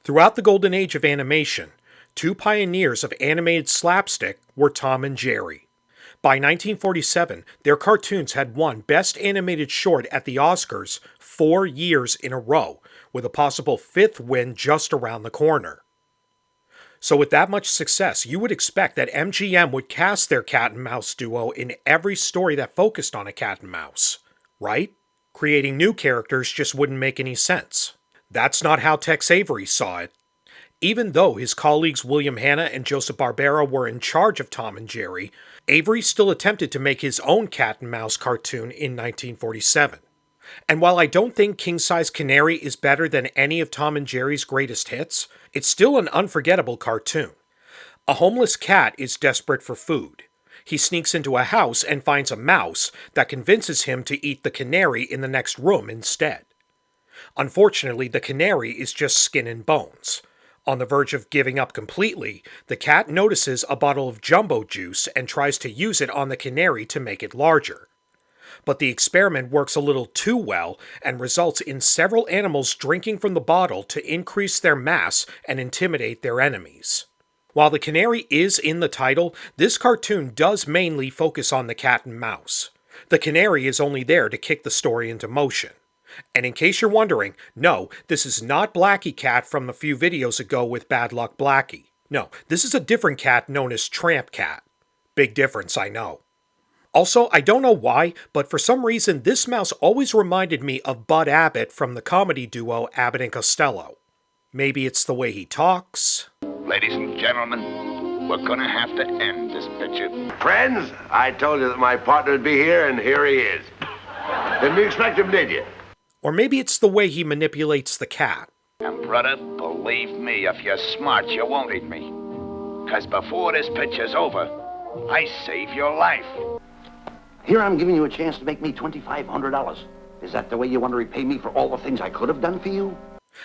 Throughout the golden age of animation, two pioneers of animated slapstick were Tom and Jerry. By 1947, their cartoons had won Best Animated Short at the Oscars 4 years in a row, with a possible fifth win just around the corner. So with that much success, you would expect that MGM would cast their cat and mouse duo in every story that focused on a cat and mouse, right? Creating new characters just wouldn't make any sense. That's not how Tex Avery saw it. Even though his colleagues William Hanna and Joseph Barbera were in charge of Tom and Jerry, Avery still attempted to make his own cat and mouse cartoon in 1947. And while I don't think King Size Canary is better than any of Tom and Jerry's greatest hits, it's still an unforgettable cartoon. A homeless cat is desperate for food. He sneaks into a house and finds a mouse that convinces him to eat the canary in the next room instead. Unfortunately, the canary is just skin and bones. On the verge of giving up completely, the cat notices a bottle of jumbo juice and tries to use it on the canary to make it larger. But the experiment works a little too well and results in several animals drinking from the bottle to increase their mass and intimidate their enemies. While the canary is in the title, this cartoon does mainly focus on the cat and mouse. The canary is only there to kick the story into motion. And in case you're wondering, no, this is not Blackie Cat from a few videos ago with Bad Luck Blackie. No, this is a different cat known as Tramp Cat. Big difference, I know. Also, I don't know why, but for some reason this mouse always reminded me of Bud Abbott from the comedy duo Abbott and Costello. Maybe it's the way he talks. Ladies and gentlemen, we're gonna have to end this picture. Friends, I told you that my partner would be here, and here he is. Didn't you expect him, did you? Or maybe it's the way he manipulates the cat. And brother, believe me, if you're smart, you won't eat me. 'Cause before this picture's over, I save your life. Here I'm giving you a chance to make me $2,500. Is that the way you want to repay me for all the things I could have done for you?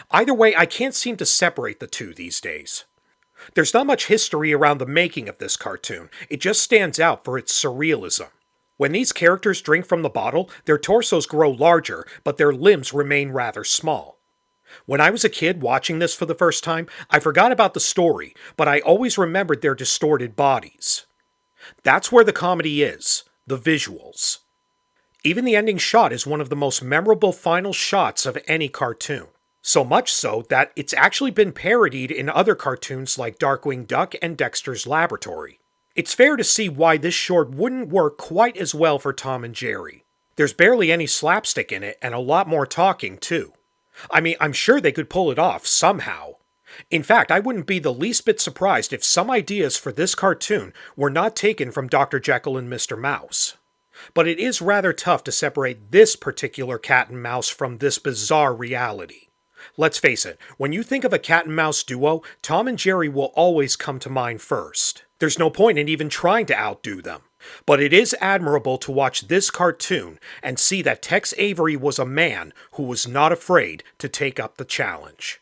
Either way, I can't seem to separate the two these days. There's not much history around the making of this cartoon. It just stands out for its surrealism. When these characters drink from the bottle, their torsos grow larger, but their limbs remain rather small. When I was a kid watching this for the first time, I forgot about the story, but I always remembered their distorted bodies. That's where the comedy is, the visuals. Even the ending shot is one of the most memorable final shots of any cartoon. So much so that it's actually been parodied in other cartoons like Darkwing Duck and Dexter's Laboratory. It's fair to see why this short wouldn't work quite as well for Tom and Jerry. There's barely any slapstick in it and a lot more talking too. I mean, I'm sure they could pull it off somehow. In fact, I wouldn't be the least bit surprised if some ideas for this cartoon were not taken from Dr. Jekyll and Mr. Mouse. But it is rather tough to separate this particular cat and mouse from this bizarre reality. Let's face it, when you think of a cat and mouse duo, Tom and Jerry will always come to mind first. There's no point in even trying to outdo them. But it is admirable to watch this cartoon and see that Tex Avery was a man who was not afraid to take up the challenge.